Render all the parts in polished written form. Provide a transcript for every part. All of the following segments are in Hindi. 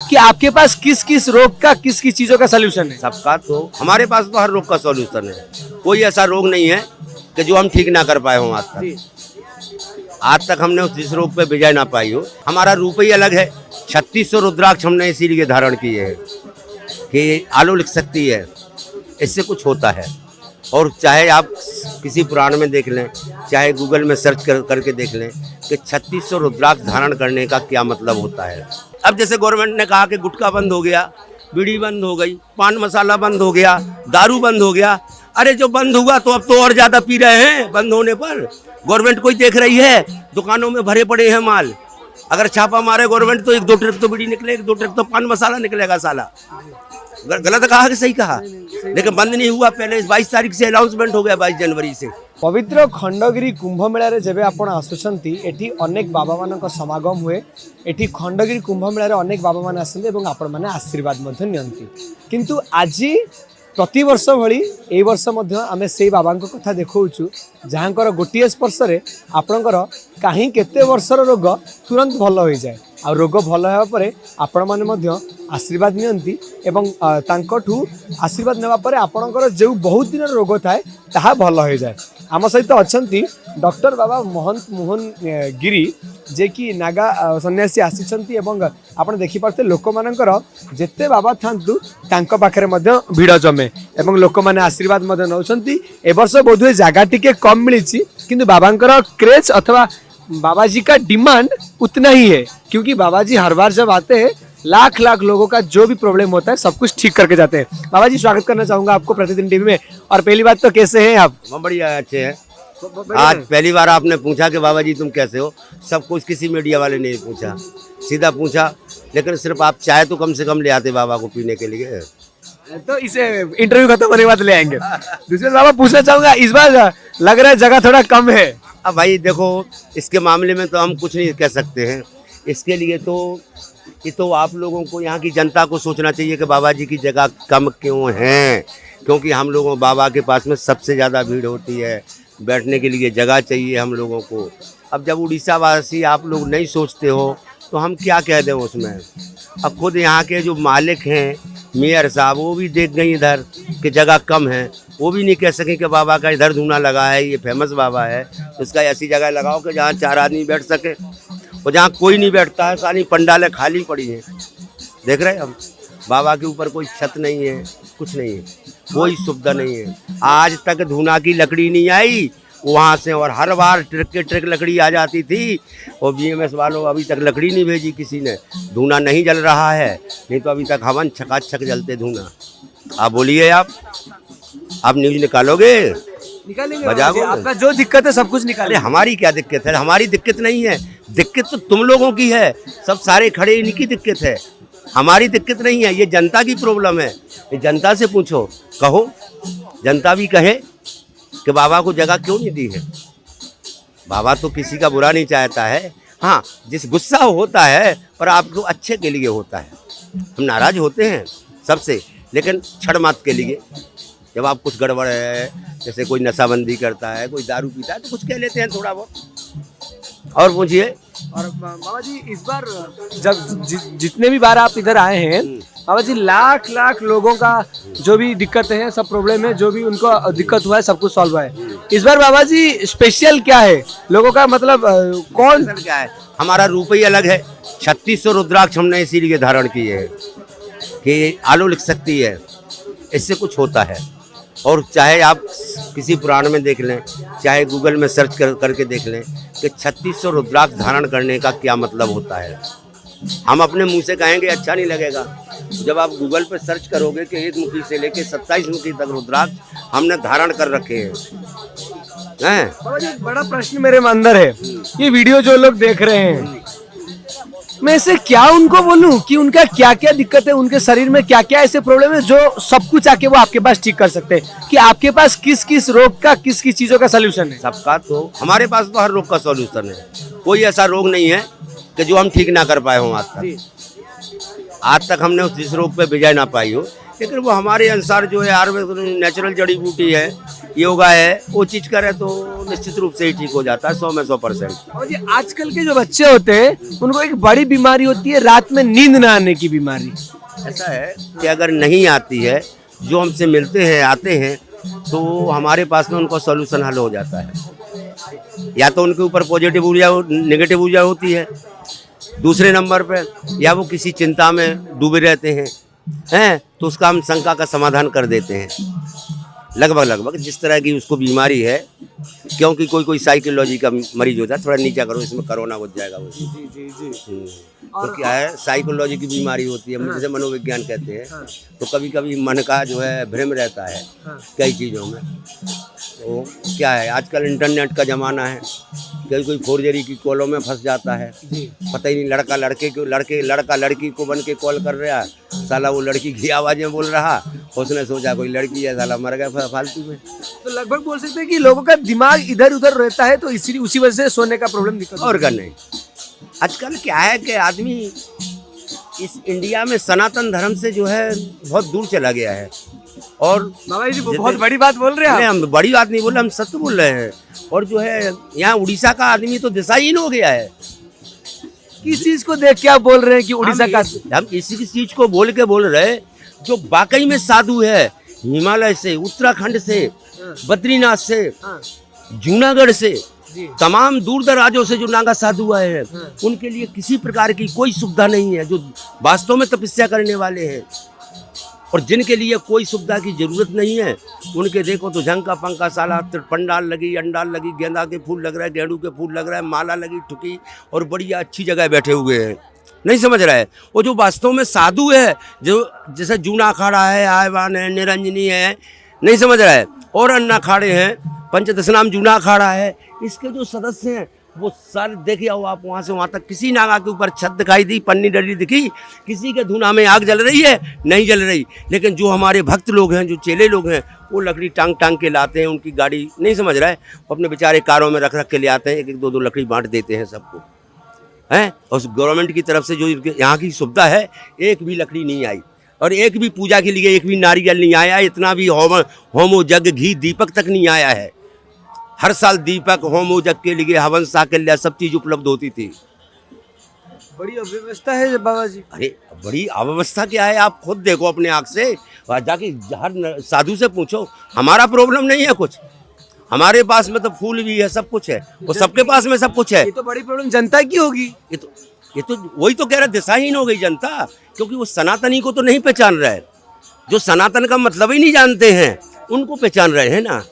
कि आपके पास किस किस रोग का किस किस चीजों का सलूशन है। सबका तो हमारे पास तो हर रोग का सॉल्यूशन है। कोई ऐसा रोग नहीं है कि जो हम ठीक ना कर पाए हों आज तक हमने जिस रोग पे विजय ना पाई हो। हमारा रूप ही अलग है। 3600 रुद्राक्ष हमने इसीलिए धारण किए हैं कि आलो लिख सकती है, इससे कुछ होता है। और चाहे आप किसी पुराण में देख लें, चाहे गूगल में सर्च करके देख लें कि 3600 रुद्राक्ष धारण करने का क्या मतलब होता है। अब जैसे गवर्नमेंट ने कहा कि गुटखा बंद हो गया, बीड़ी बंद हो गई, पान मसाला बंद हो गया, दारू बंद हो गया। अरे जो बंद हुआ तो अब तो और ज्यादा पी रहे हैं। बंद होने पर गवर्नमेंट कोई देख रही है? दुकानों में भरे पड़े हैं माल। अगर छापा मारे गवर्नमेंट तो 1-2 ट्रक तो बीड़ी निकले, 1-2 ट्रक तो पान मसाला निकलेगा साला। गलत कहा कि सही कहा? लेकिन बंद नहीं हुआ। पहले 22 तारीख से अनाउंसमेंट हो गया, 22 जनवरी से। पवित्र खंडगिरी कुंभ मेला जेबे आपण आसुचंती एठी अनेक बाबा मानक समागम हुए। एठी खंडगिरी कुंभ मेला अनेक बाबा मान आसंते एवं आपण माने आशीर्वाद मध्ये नियंती। किंतु आजी प्रति वर्ष भली ए वर्ष मध्य आमे सेई बाबांको कथा देखौछु जहाँकर गोटिए स्पर्श रे आपणकर काहे केते वर्षर रोग तुरंत भल हो जाए। आ रोग भल हेबा परे आपण माने मध्य आशीर्वाद नियंती एवं तांकठू आशीर्वाद नेबा परे आपणकर जो बहुत दिन रोग थाए ताहा भल हो जाए। आम सहित अच्छी डॉक्टर बाबा महंत मोहन गिरी जे कि नागा सन्यासी आसी आपन देखि पारते लोक मानकर जेते बाबा थांतु तांको पाखरे मध्य भीड़ जमे एवं लोक माने आशीर्वाद मध्य नौछंती। ए वर्ष बोधुए जागा टिके कम मिली किंतु बाबांकर क्रेज अथवा बाबा जी का डिमांड उतना ही है, क्योंकि बाबा जी हर बार जब आते हैं लाख लाख लोगों का जो भी प्रॉब्लम होता है सब कुछ ठीक करके जाते हैं। बाबा जी स्वागत करना चाहूंगा आपको प्रतिदिन टीवी में। और पहली बात तो कैसे हैं आप? बढ़िया, अच्छे हैं। आज पहली बार आपने पूछा कि बाबा जी तुम कैसे हो। सब कुछ किसी मीडिया वाले ने पूछा, सीधा पूछा। लेकिन सिर्फ आप चाय तो कम से कम ले आते बाबा को पीने के लिए। तो इसे इंटरव्यू खत्म होने के बाद ले आएंगे। दूसरे बाबा पूछना चाहूंगा, इस बार लग रहा है जगह थोड़ा कम है। अब भाई देखो, इसके मामले में तो हम कुछ नहीं कह सकते हैं। इसके लिए तो ये तो आप लोगों को, यहाँ की जनता को सोचना चाहिए कि बाबा जी की जगह कम क्यों है। क्योंकि हम लोगों बाबा के पास में सबसे ज़्यादा भीड़ होती है, बैठने के लिए जगह चाहिए हम लोगों को। अब जब उड़ीसा वासी आप लोग नहीं सोचते हो तो हम क्या कह दें उसमें। अब खुद यहाँ के जो मालिक हैं मेयर साहब, वो भी देख गई इधर कि जगह कम है। वो भी नहीं कह सकें कि बाबा का इधर धूना लगा है, ये फेमस बाबा है, तो इसका ऐसी जगह लगाओ कि जहाँ 4 आदमी बैठ सके। और जहाँ कोई नहीं बैठता है, सारी पंडालें खाली पड़ी हैं। देख रहे हैं हम, बाबा के ऊपर कोई छत नहीं है, कुछ नहीं है, कोई सुविधा नहीं है। आज तक धूना की लकड़ी नहीं आई वहाँ से, और हर बार ट्रक के ट्रक लकड़ी आ जाती थी। और बीएमएस वालों अभी तक लकड़ी नहीं भेजी किसी ने। धूना नहीं जल रहा है, नहीं तो अभी तक हवन छकाछक जलते धूना। आप बोलिए, आप न्यूज निकालोगे? निकालेंगे आपका जो दिक्कत है सब कुछ निकालेंगे। हमारी क्या दिक्कत है? हमारी दिक्कत नहीं है, दिक्कत तो तुम लोगों की है। सब सारे खड़े इनकी दिक्कत है, हमारी दिक्कत नहीं है। ये जनता की प्रॉब्लम है। ये जनता से पूछो, कहो, जनता भी कहे कि बाबा को जगह क्यों नहीं दी है। बाबा तो किसी का बुरा नहीं चाहता है। हाँ, जिस गुस्सा होता है पर आपको अच्छे के लिए होता है। हम नाराज होते हैं सबसे, लेकिन छड़ मात के लिए। जब आप कुछ गड़बड़ है, जैसे कोई नशाबंदी करता है, कोई दारू पीता है, तो कुछ कह लेते हैं थोड़ा बहुत। और पूछिए। और बाबा जी इस बार जब जितने भी बार आप इधर आए हैं बाबा जी, लाख लाख लोगों का जो भी दिक्कत है, सब प्रॉब्लम है, जो भी उनको दिक्कत हुआ है सब कुछ सॉल्व हुआ है। इस बार बाबा जी स्पेशल क्या है लोगों का, मतलब कौन क्या है? हमारा रूप ही अलग है। 3600 रुद्राक्ष हमने इसीलिए धारण किए हैं कि आलो लिख सकती है, इससे कुछ होता है। और चाहे आप किसी पुराण में देख लें, चाहे गूगल में सर्च करके देख लें कि 3600 रुद्राक्ष धारण करने का क्या मतलब होता है। हम अपने मुंह से कहेंगे अच्छा नहीं लगेगा। जब आप गूगल पर सर्च करोगे कि 1 मुखी से लेके 27 मुखी तक रुद्राक्ष हमने धारण कर रखे हैं। बाबा जी बड़ा प्रश्न मेरे मन अंदर है, ये वीडियो जो लोग देख रहे हैं, मैं इसे क्या उनको बोलूं कि उनका क्या क्या दिक्कत है, उनके शरीर में क्या क्या ऐसे प्रॉब्लम है जो सब कुछ आके वो आपके पास ठीक कर सकते हैं। कि आपके पास किस किस रोग का किस किस चीजों का सलूशन है? सबका तो हमारे पास तो हर रोग का सॉल्यूशन है। कोई ऐसा रोग नहीं है कि जो हम ठीक ना कर पाए हों आज तक। आज तक हमने जिस रोग पे विजय ना पाई हो। लेकिन वो हमारे अनुसार जो है आयुर्वेद नेचुरल जड़ी बूटी है, योगा है, वो चीज करे तो निश्चित रूप से ही ठीक हो जाता है 100 में 100%। और जी आजकल के जो बच्चे होते हैं उनको एक बड़ी बीमारी होती है रात में नींद ना आने की बीमारी। ऐसा है कि अगर नहीं आती है, जो हमसे मिलते हैं आते हैं तो हमारे पास में उनका सॉल्यूशन हल हो जाता है। या तो उनके ऊपर पॉजिटिव ऊर्जा नेगेटिव ऊर्जा होती है दूसरे नंबर पे, या वो किसी चिंता में डूबे रहते हैं तो उसका हम शंका का समाधान कर देते हैं। लगभग जिस तरह की उसको बीमारी है, क्योंकि कोई साइकोलॉजी का मरीज होता है, थोड़ा नीचा करो इसमें कोरोना हो जाएगा वो। जी। तो क्या है, साइकोलॉजी की बीमारी होती है, जैसे मनोविज्ञान कहते हैं। तो कभी कभी मन का जो है भ्रम रहता है कई चीज़ों में। तो क्या है, आजकल इंटरनेट का ज़माना है, कोई फोर्जरी की कॉलों में फंस जाता है, पता ही नहीं, लड़का लड़की को बन के कॉल कर रहा है, साला वो लड़की की आवाज़ें बोल रहा, उसने सोचा कोई लड़की है, साला मर गया फालतू में। तो लगभग बोल सकते हैं कि लोगों का दिमाग इधर उधर रहता है, तो इसी उसी वजह से सोने का प्रॉब्लम दिक्कत और क्या नहीं। आजकल क्या है कि आदमी इस इंडिया में सनातन धर्म से जो है बहुत दूर चला गया है। और बाबा जी बहुत बड़ी बात बोल रहे हैं आप। हम बड़ी बात नहीं बोल रहे, हम सत्य बोल रहे हैं। और जो है यहाँ उड़ीसा का आदमी तो दिशाहीन हो गया है। किस चीज को देख के आप बोल रहे हैं कि उड़ीसा का? हम इसी चीज को बोल रहे हैं जो वाकई में साधु है, हिमालय से, उत्तराखंड से, बद्रीनाथ से, जूनागढ़ से, तमाम दूर दराजों से जो नागा साधु आए हैं, उनके लिए किसी प्रकार की कोई सुविधा नहीं है, जो वास्तव में तपस्या करने वाले हैं। और जिनके लिए कोई सुविधा की जरूरत नहीं है, उनके देखो तो झंका पंखा साला पंडाल लगी, अंडाल लगी, गेंदा के फूल लग रहा है, गेंडू के फूल लग रहा है, माला लगी ठुकी, और बढ़िया अच्छी जगह बैठे हुए हैं। नहीं समझ रहा है। वो जो वास्तव में साधु है, जो जैसे जूना अखाड़ा है, आयवान है, निरंजनी है, नहीं समझ रहा है, और अन्य अखाड़े हैं, पंचदशनाम जूना अखाड़ा है, इसके जो सदस्य हैं वो सर देखिए हो आप, वहाँ से वहाँ तक किसी नागा के ऊपर छत दिखाई दी, पन्नी डली दिखी, किसी के धुना में आग जल रही है नहीं जल रही। लेकिन जो हमारे भक्त लोग हैं, जो चेले लोग हैं, वो लकड़ी टांग के लाते हैं, उनकी गाड़ी नहीं समझ रहा है, वो अपने बेचारे कारों में रख के ले आते हैं, एक दो लकड़ी बांट देते हैं सबको, हैं। और गवर्नमेंट की तरफ से जो यहाँ की सुविधा है, एक भी लकड़ी नहीं आई, और एक भी पूजा के लिए एक भी नारियल नहीं आया, इतना भी होमो जग घी दीपक तक नहीं आया है। हर साल दीपक होमो जग के लिए हवन साकल्या सब चीज उपलब्ध होती थी। बड़ी अव्यवस्था है बाबा जी। अरे बड़ी अव्यवस्था क्या है, आप खुद देखो अपने आँख से, जाके हर साधु से पूछो। हमारा प्रॉब्लम नहीं है कुछ, हमारे पास में तो फूल भी है, सब कुछ है, वो सबके पास में सब कुछ है। ये तो बड़ी प्रॉब्लम जनता की होगी। ये तो वही तो कह रहा, दिशाहीन हो गई जनता, क्योंकि वो सनातनी को तो नहीं पहचान रहा है। जो सनातन का मतलब ही नहीं जानते हैं, उनको पहचान रहे हैं ना,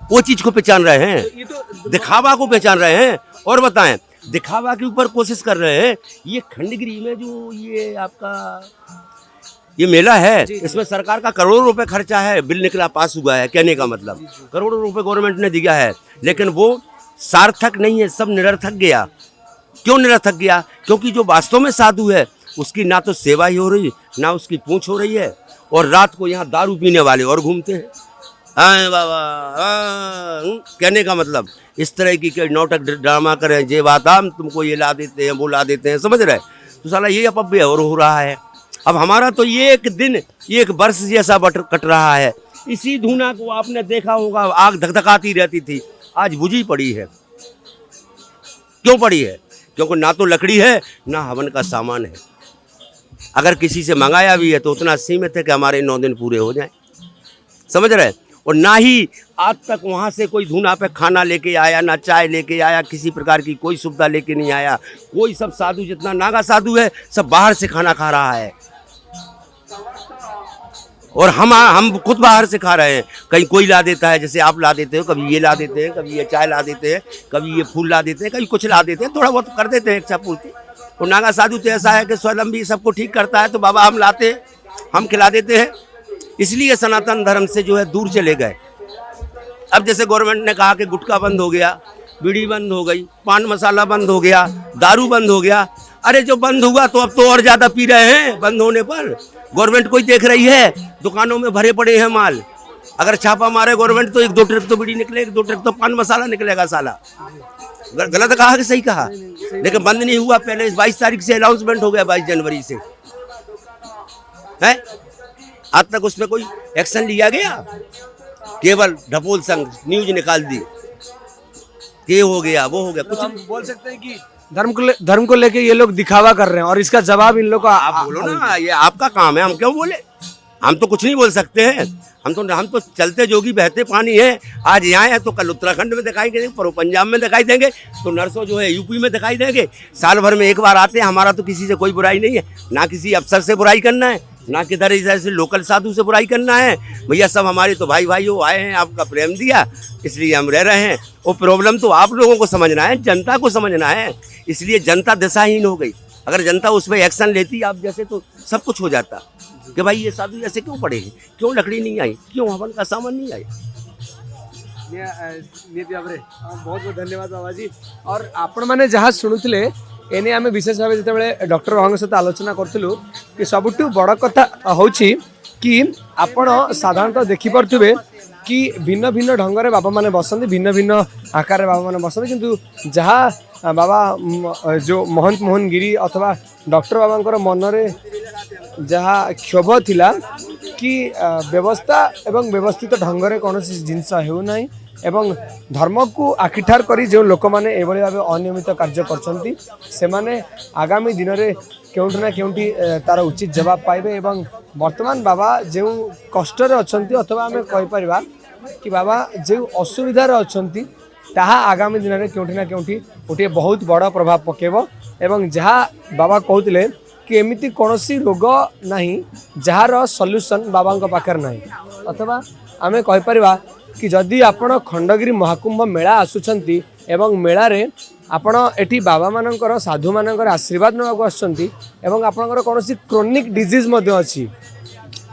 वो चीज को पहचान रहे हैं, ये तो दिखावा को पहचान रहे हैं। और बताएं, दिखावा के ऊपर कोशिश कर रहे हैं। ये खंडगिरी में जो ये आपका ये मेला है, इसमें सरकार का करोड़ों रुपए खर्चा है, बिल निकला, पास हुआ है, कहने का मतलब करोड़ों रुपए गवर्नमेंट ने दिया है, लेकिन वो सार्थक नहीं है, सब निरर्थक गया। क्यों निरर्थक गया? क्योंकि जो वास्तव में साधु है, उसकी ना तो सेवा ही हो रही, ना उसकी पूछ हो रही है, और रात को यहाँ दारू पीने वाले और घूमते हैं। बाबा कहने का मतलब इस तरह की नाटक ड्रामा करें, जे बात हम तुमको ये ला देते हैं, वो ला देते हैं, समझ रहे? तो साला ये अपव्यय और हो रहा है। अब हमारा तो ये एक दिन, एक वर्ष जैसा कट रहा है। इसी धुना को आपने देखा होगा, आग धकधकाती रहती थी, आज बुझी पड़ी है। क्यों पड़ी है? क्योंकि ना तो लकड़ी है, ना हवन का सामान है। अगर किसी से मंगाया भी है तो उतना सीमित है कि हमारे 9 दिन पूरे हो जाएं, समझ रहे? और ना ही आज तक वहाँ से कोई धुना पे खाना लेके आया, ना चाय लेके आया, किसी प्रकार की कोई सुविधा लेके नहीं आया। कोई सब साधु, जितना नागा साधु है, सब बाहर से खाना खा रहा है, और हम खुद बाहर से खा रहे हैं। कहीं कोई ला देता है, जैसे आप ला देते हो, कभी ये ला देते हैं, कभी ये चाय ला देते हैं, कभी ये फूल ला देते हैं, कभी कुछ ला देते हैं, थोड़ा बहुत कर देते हैं इच्छा पूर्ति। और नागा साधु तो ऐसा है कि स्वयं भी सबको ठीक करता है, तो बाबा हम लाते हैं, हम खिला देते हैं। इसलिए सनातन धर्म से जो है दूर चले गए। अब जैसे गवर्नमेंट ने कहा कि गुटखा बंद हो गया, बीड़ी बंद हो गई, पान मसाला बंद हो गया, दारू बंद हो गया। अरे जो बंद हुआ तो अब तो और ज़्यादा पी रहे हैं बंद होने पर। गवर्नमेंट कोई देख रही है, दुकानों में भरे पड़े हैं माल। अगर छापा मारे गवर्नमेंट तो 1-2 ट्रिप तो बीड़ी निकले, 1-2 ट्रिप तो पान मसाला निकलेगा साला। गलत कहा कि सही कहा? लेकिन बंद नहीं हुआ। पहले 22 तारीख से अनाउंसमेंट हो गया, 22 जनवरी से है। आज तक उस पर कोई एक्शन लिया गया? केवल ढपोल संग न्यूज निकाल दी, ये हो गया वो हो गया, कुछ हम बोल सकते हैं कि धर्म को लेके ये लोग दिखावा कर रहे हैं और इसका जवाब इन लोग को आप बोलो ना, ये आपका काम है, हम क्यों बोले? हम तो कुछ नहीं बोल सकते हैं, हम तो चलते जोगी बहते पानी है। आज यहाँ है तो कल उत्तराखंड में दिखाई देंगे, पर पंजाब में दिखाई देंगे, तो नरसों जो है यूपी में दिखाई देंगे। साल भर में एक बार आते हैं। हमारा तो किसी से कोई बुराई नहीं है, ना किसी अफसर से बुराई करना है, ना किधर ऐसे लोकल साधु से बुराई करना है। भैया सब हमारे तो भाई भाई हो, आए हैं, आपका प्रेम दिया इसलिए हम रह रहे हैं। वो प्रॉब्लम तो आप लोगों को समझना है, जनता को समझना है। इसलिए जनता दिशाहीन हो गई। अगर जनता उस पर एक्शन लेती आप जैसे तो सब कुछ हो जाता कि भाई ये साधु ऐसे क्यों पड़े हैं, क्यों लकड़ी नहीं आई, क्यों हवन का सामान नहीं आया। निहाती भाବରେ बहुत बहुत धन्यवाद बाबाजी। और आपण मैंने जहाँ शुणुले एने आम विशेष भाव जो डॉक्टर बाबा सहित आलोचना करूँ कि सबुठ बड़ कथा हूँ कि आपण साधारणतः देखिपे कि भिन्न भिन्न ढंग से बाबा मैंने बसती, भिन्न भिन्न आकार बाबा मैंने बसती, किंतु जहाँ बाबा जो महंत मोहन गिरी अथवा डॉक्टर बाबा मनरे जहाँ क्षोभ थिला कि व्यवस्था एवं व्यवस्थित ढंग से कौन जिनस होना एवं धर्म को आखिठार करी जो लोक मैंने एभली भाव अनियमित कार्य करछंती से माने आगामी दिन में केउठी ना केउठी तार उचित जवाब पाइबे। एवं वर्तमान बाबा जो कष्ट अच्छंती अथवा आम कहीपर कि बाबा जो असुविधार अच्छंती ताहा आगामी दिन में केउठी ना केउठी गोटे बहुत बड़ प्रभाव पकेब। एवं जहाँ बाबा कहते कि एमिति कौनसी रोग नहीं जार सल्यूशन बाबा पाखे ना, अथवा आम कहीपर कि जदि आपण खंडगिरी महाकुंभ मेला आसुचंती एवं मेलारे आपण एठी बाबा मानकर साधु मानकर आशीर्वाद नाक आसुचंती एवं आपणकर कौनसी क्रोनिक डिजीज मध्य अछि।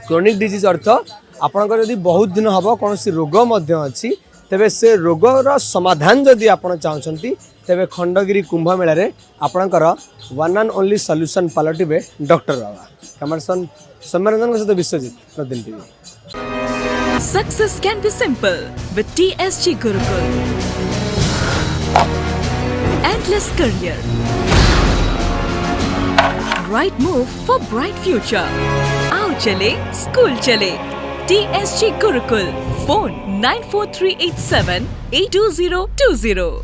क्रोनिक डिजीज अर्थ आपणकर जदि बहुत दिन हम कौन रोग मध्य अछि तेबे से रोगर समाधान जदि आपण चाहछंती तेबे खंडगिरी कुंभ मेला रे आपणकर वन एंड ओनली सॉल्यूशन पलटिबे डॉक्टर बाबा। कमर्सन सम्मेलन के सहित विश्वजीत प्रदिन TV. Success can be simple with TSG Gurukul. Endless career. Right move for bright future. Aao chale, school chale. TSG Gurukul. Phone 94387 82020.